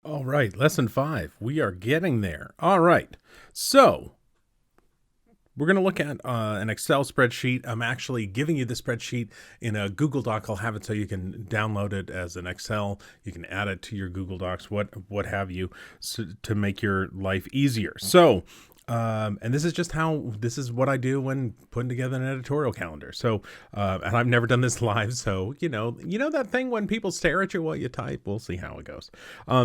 All right, lesson 5. We are getting there. All right. So, we're going to look at an Excel spreadsheet. I'm actually giving you the spreadsheet in a Google Doc. I'll have it so you can download it as an Excel. You can add it to your Google Docs, what have you, so, to make your life easier. So, and this is what I do when putting together an editorial calendar. So, and I've never done this live. So, you know that thing when people stare at you while you type. We'll see how it goes.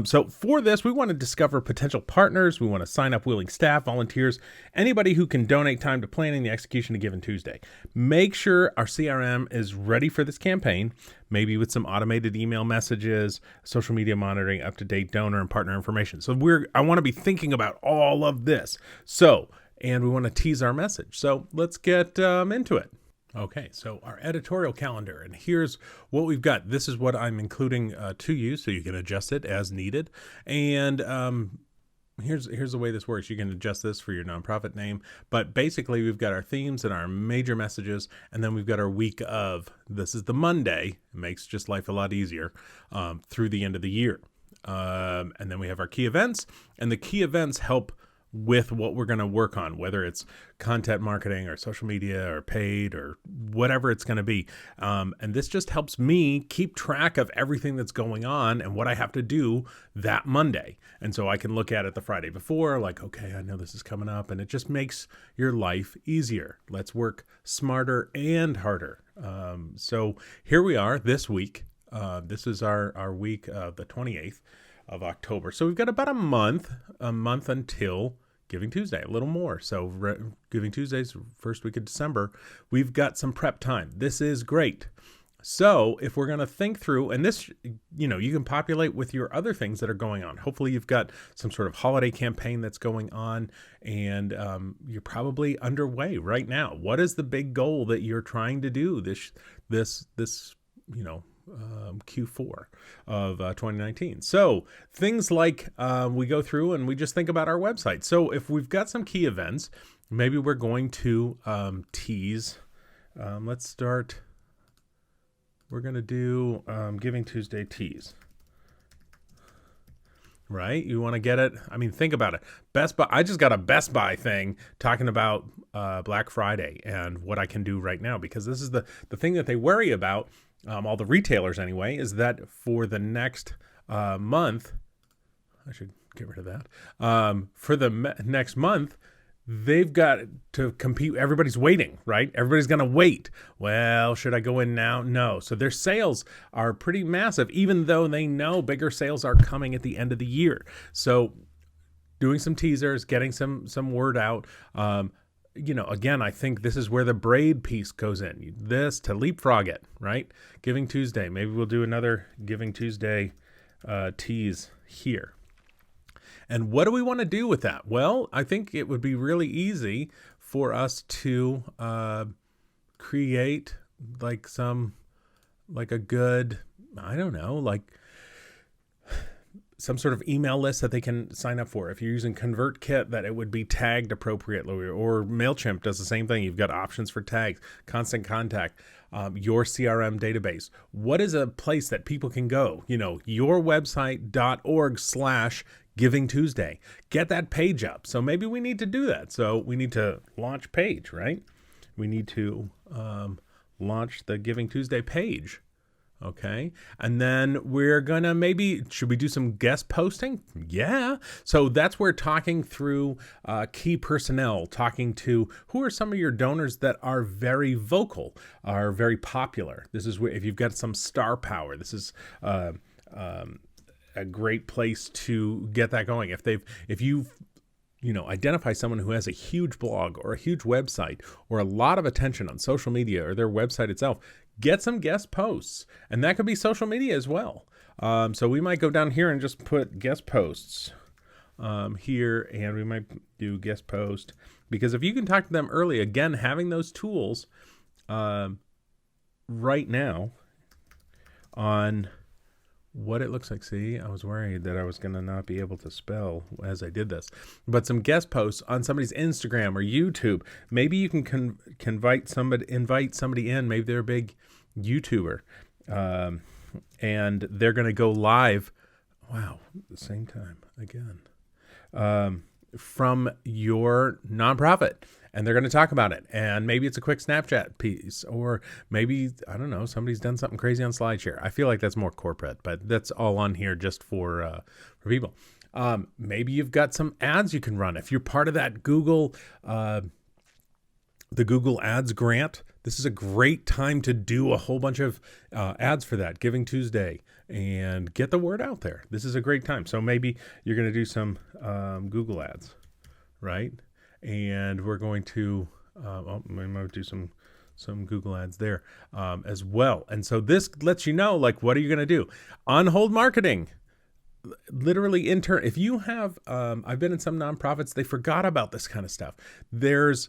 So for this, we want to discover potential partners. We want to sign up willing staff, volunteers, anybody who can donate time to planning the execution of Given Tuesday. Make sure our CRM is ready for this campaign. Maybe with some automated email messages, social media monitoring, up-to-date donor and partner information. So I want to be thinking about all of this. So, and we want to tease our message. So let's get into it. Okay, so our editorial calendar, and here's what we've got. This is what I'm including to you, so you can adjust it as needed. And here's the way this works. You can adjust this for your nonprofit name, but basically we've got our themes and our major messages, and then we've got our week of. This is the Monday. It makes just life a lot easier through the end of the year. And then we have our key events, and the key events help with what we're going to work on, whether it's content marketing or social media or paid or whatever it's going to be. And this just helps me keep track of everything that's going on and what I have to do that Monday. And so I can look at it the Friday before, like, okay, I know this is coming up, and it just makes your life easier. Let's work smarter and harder. So here we are this week. This is our week of the 28th of October. So we've got about a month until Giving Tuesday, a little more. So Giving Tuesday's first week of December. We've got some prep time. This is great. So if we're going to think through, and this, you can populate with your other things that are going on. Hopefully you've got some sort of holiday campaign that's going on, and you're probably underway right now. What is the big goal that you're trying to do this Q4 of 2019. So things like we go through and we just think about our website. So if we've got some key events, maybe we're going to tease. Let's start. We're going to do Giving Tuesday tease. Right? You want to get it? I mean, think about it. Best Buy. I just got a Best Buy thing talking about Black Friday and what I can do right now, because this is the thing that they worry about. All the retailers anyway, is that for the next month, I should get rid of that. For the next month, they've got to compete. Everybody's waiting, right? Everybody's going to wait. Well, should I go in now? No. So their sales are pretty massive, even though they know bigger sales are coming at the end of the year. So doing some teasers, getting some word out. Again, I think this is where the braid piece goes in. This to leapfrog it, right? Giving Tuesday. Maybe we'll do another Giving Tuesday tease here. And what do we want to do with that? Well, I think it would be really easy for us to create like a good, I don't know, like some sort of email list that they can sign up for. If you're using ConvertKit, that it would be tagged appropriately, or MailChimp does the same thing. You've got options for tags, constant contact, your CRM database. What is a place that people can go? yourwebsite.org/Giving Tuesday. Get that page up. So maybe we need to do that. So we need to launch page, right? We need to launch the Giving Tuesday page. Okay. And then we're going to should we do some guest posting? Yeah. So that's where talking through key personnel, talking to who are some of your donors that are very vocal, are very popular. This is where, if you've got some star power, this is a great place to get that going. If you've identify someone who has a huge blog or a huge website or a lot of attention on social media or their website itself, get some guest posts. And that could be social media as well. So we might go down here and just put guest posts here, and we might do guest post, because if you can talk to them early, again, having those tools right now on what it looks like. See, I was worried that I was going to not be able to spell as I did this. But some guest posts on somebody's Instagram or YouTube. Maybe you can invite somebody in. Maybe they're a big YouTuber, and they're going to go live. Wow, the same time again. From your nonprofit, and they're going to talk about it. And maybe it's a quick Snapchat piece, or maybe, I don't know, somebody's done something crazy on SlideShare. I feel like that's more corporate, but that's all on here just for people. Maybe you've got some ads you can run. If you're part of that the Google Ads grant, this is a great time to do a whole bunch of ads for that Giving Tuesday and get the word out there. This is a great time. So maybe you're going to do some Google Ads, right? And we're going to we might do some Google Ads there as well. And so this lets you know, like, what are you going to do? On hold marketing. Literally if you have, I've been in some nonprofits, they forgot about this kind of stuff. There's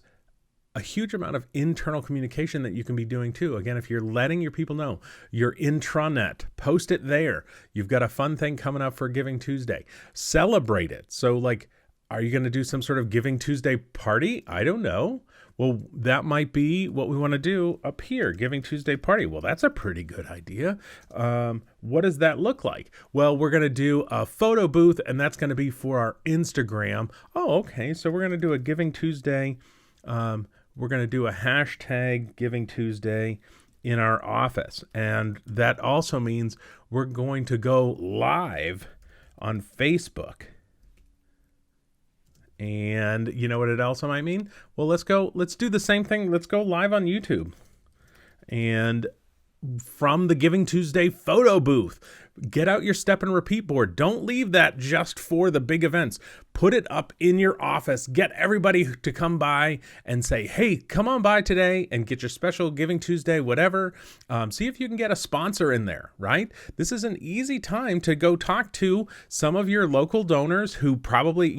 a huge amount of internal communication that you can be doing too. Again, if you're letting your people know, your intranet, post it there. You've got a fun thing coming up for Giving Tuesday. Celebrate it. So like, are you going to do some sort of Giving Tuesday party? I don't know. Well, that might be what we want to do up here, Giving Tuesday party. Well, that's a pretty good idea. What does that look like? Well, we're going to do a photo booth, and that's going to be for our Instagram. Oh, okay. So we're going to do a Giving Tuesday. We're going to do a hashtag Giving Tuesday in our office. And that also means we're going to go live on Facebook. And you know what it also might mean? Well, let's do the same thing. Let's go live on YouTube. And from the Giving Tuesday photo booth, get out your step and repeat board. Don't leave that just for the big events. Put it up in your office. Get everybody to come by and say, hey, come on by today and get your special Giving Tuesday, whatever. See if you can get a sponsor in there, right? This is an easy time to go talk to some of your local donors who probably,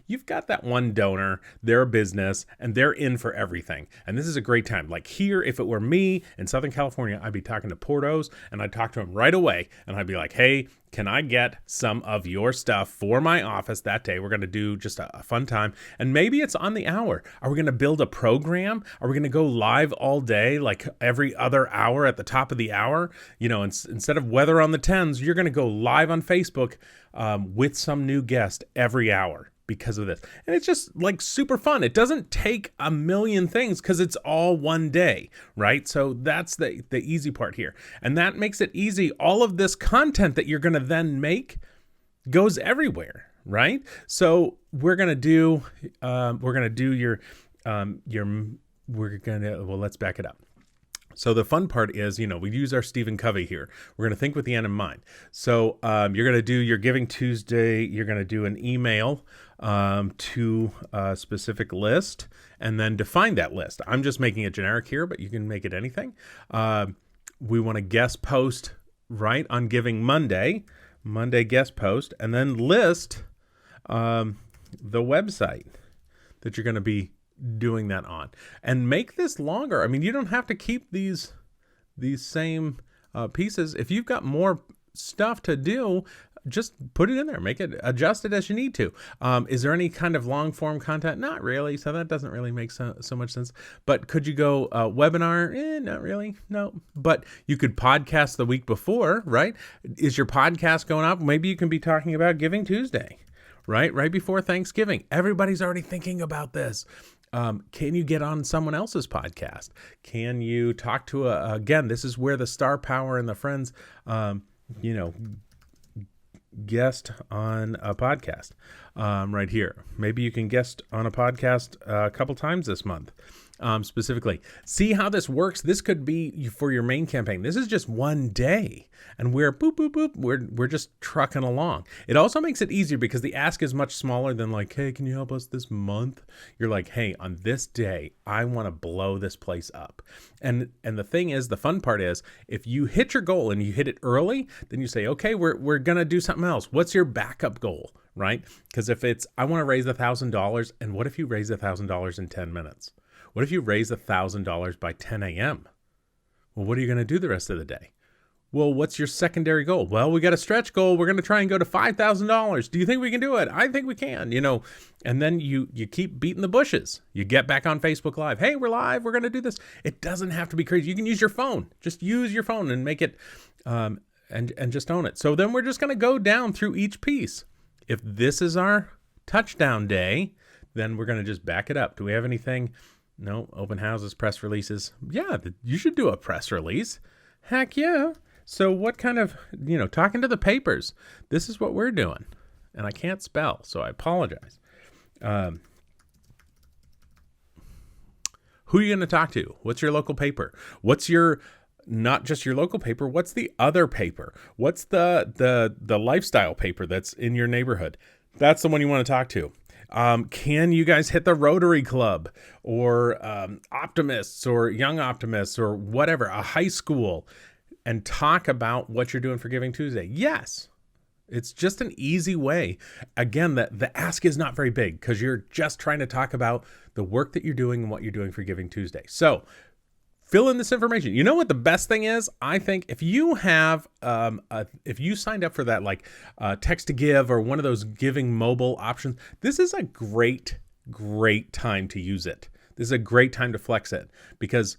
you've got that one donor, they're a business, and they're in for everything. And this is a great time. Like here, if it were me in Southern California, I'd be talking to Portos, and I'd talk to him right away. And I'd be like, hey, can I get some of your stuff for my office that day? We're going to do just a fun time. And maybe it's on the hour. Are we going to build a program? Are we going to go live all day, like every other hour at the top of the hour? Instead of Weather on the 10s, you're going to go live on Facebook with some new guest every hour because of this. And it's just like super fun. It doesn't take a million things because it's all one day, right? So that's the easy part here. And that makes it easy. All of this content that you're going to then make goes everywhere, right? So let's back it up. So the fun part is, we use our Stephen Covey here. We're going to think with the end in mind. So you're going to do your Giving Tuesday. You're going to do an email to a specific list and then define that list. I'm just making it generic here, but you can make it anything. We want to guest post right on Giving Monday guest post, and then list the website that you're going to be doing that on, and make this longer. I mean, you don't have to keep these same pieces. If you've got more stuff to do, just put it in there, adjust it as you need to. Is there any kind of long form content? Not really. So that doesn't really make so much sense. But could you go webinar? Not really. No, but you could podcast the week before, right? Is your podcast going up? Maybe you can be talking about Giving Tuesday, right before Thanksgiving. Everybody's already thinking about this. Can you get on someone else's podcast? Can you talk to again, this is where the star power and the friends, guest on a podcast right here. Maybe you can guest on a podcast a couple times this month. Specifically, see how this works. This could be for your main campaign. This is just one day, and we're boop boop boop. We're just trucking along. It also makes it easier because the ask is much smaller than like, hey, can you help us this month? You're like, hey, on this day, I want to blow this place up. And the thing is, the fun part is, if you hit your goal and you hit it early, then you say, okay, we're gonna do something else. What's your backup goal, right? Because if it's I want to raise $1,000, and what if you raise $1,000 in 10 minutes? What if you raise $1,000 by 10 a.m.? Well, what are you going to do the rest of the day? Well, what's your secondary goal? Well, we got a stretch goal. We're going to try and go to $5,000. Do you think we can do it? I think we can, and then you keep beating the bushes. You get back on Facebook Live. Hey, we're live. We're going to do this. It doesn't have to be crazy. You can use your phone. Just use your phone and make it and just own it. So then we're just going to go down through each piece. If this is our touchdown day, then we're going to just back it up. Do we have anything? No. Open houses, press releases. Yeah, you should do a press release. Heck yeah. So what kind of, talking to the papers. This is what we're doing. And I can't spell, so I apologize. Who are you going to talk to? What's your local paper? What's your, not just your local paper, what's the other paper? What's the lifestyle paper that's in your neighborhood? That's the one you want to talk to. Can you guys hit the Rotary Club or optimists or young optimists or whatever, a high school, and talk about what you're doing for Giving Tuesday? Yes. It's just an easy way. Again, the ask is not very big because you're just trying to talk about the work that you're doing and what you're doing for Giving Tuesday. So fill in this information. You know what the best thing is? I think if you have, if you signed up for that, like text to give or one of those giving mobile options, this is a great time to use it. This is a great time to flex it because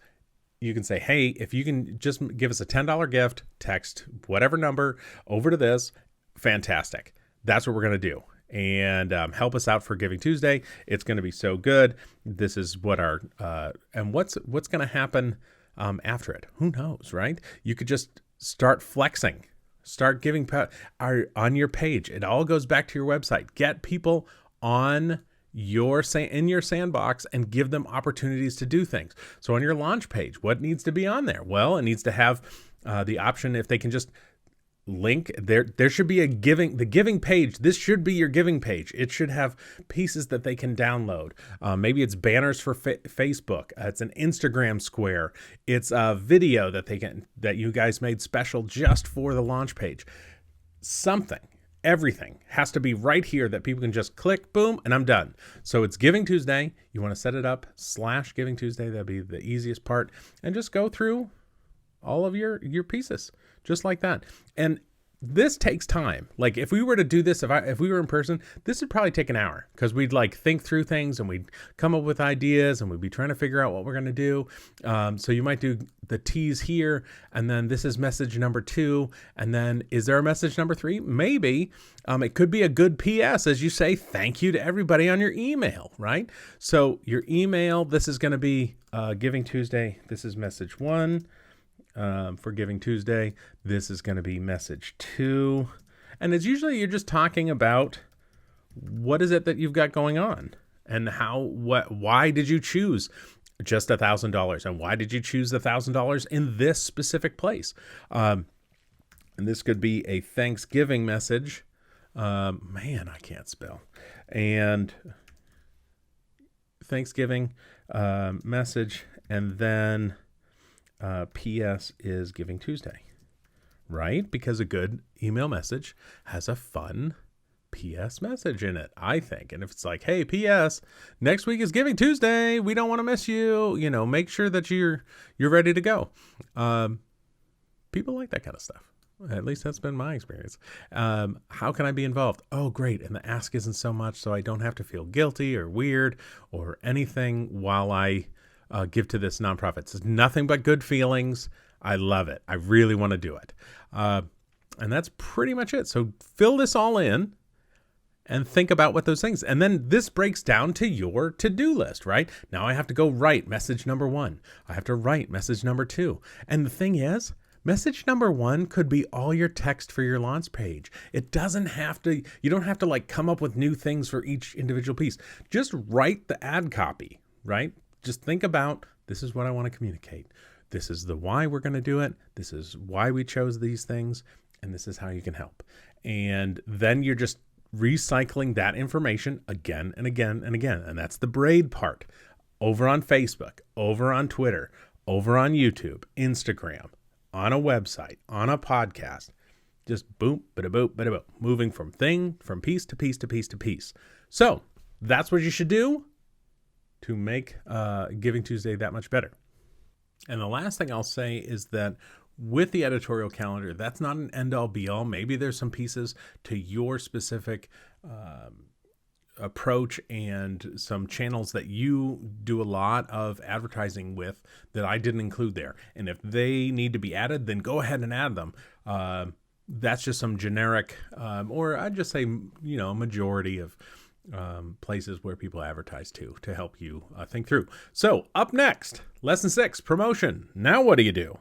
you can say, hey, if you can just give us a $10 gift, text whatever number over to this. Fantastic. That's what we're going to do. And help us out for Giving Tuesday. It's going to be so good. This is what our, and what's going to happen after it? Who knows, right? You could just start flexing, start giving on your page. It all goes back to your website. Get people on in your sandbox and give them opportunities to do things. So on your launch page, what needs to be on there? Well, it needs to have the option if they can just link there should be the giving page. This should be your giving page. It should have pieces that they can download. Maybe it's banners for Facebook. It's an Instagram square. It's a video that you guys made special just for the launch page. Everything has to be right here that people can just click, boom, and I'm done. So it's Giving Tuesday. You want to set it up /Giving Tuesday. That'd be the easiest part. And just go through all of your pieces just like that. And this takes time. Like if we were to do this, if we were in person, this would probably take an hour because we'd like think through things and we'd come up with ideas and we'd be trying to figure out what we're going to do. So you might do the tease here, and then this is message number 2. And then is there a message number 3? Maybe. It could be a good PS as you say thank you to everybody on your email, right? So your email, this is going to be Giving Tuesday. This is message 1. For Giving Tuesday, this is going to be message 2. And it's usually you're just talking about what is it that you've got going on and why did you choose just $1,000 and why did you choose the $1,000 in this specific place? And this could be a Thanksgiving message. Man, I can't spell. And Thanksgiving message, and then PS is Giving Tuesday, right? Because a good email message has a fun PS message in it, I think. And if it's like, hey, PS, next week is Giving Tuesday. We don't want to miss you. Make sure that you're ready to go. People like that kind of stuff. At least that's been my experience. How can I be involved? Oh, great. And the ask isn't so much, so I don't have to feel guilty or weird or anything while I give to this nonprofit. It's nothing but good feelings. I love it. I really want to do it. And that's pretty much it. So fill this all in and think about what those things. And then this breaks down to your to-do list, right? Now I have to go write message number 1. I have to write message number 2. And the thing is, message number 1 could be all your text for your launch page. It doesn't have to, you don't have to like come up with new things for each individual piece. Just write the ad copy, right? Just think about, this is what I want to communicate. This is the why we're going to do it. This is why we chose these things. And this is how you can help. And then you're just recycling that information again and again and again. And that's the braid part. Over on Facebook, over on Twitter, over on YouTube, Instagram, on a website, on a podcast. Just boom, bada-boop, bada-boop. Moving from piece to piece to piece to piece. So that's what you should do to make Giving Tuesday that much better. And the last thing I'll say is that with the editorial calendar, that's not an end-all be-all. Maybe there's some pieces to your specific approach and some channels that you do a lot of advertising with that I didn't include there. And if they need to be added, then go ahead and add them. that's just some generic, or I'd just say, majority of places where people advertise to help you think through. So up next, lesson 6, promotion. Now what do you do?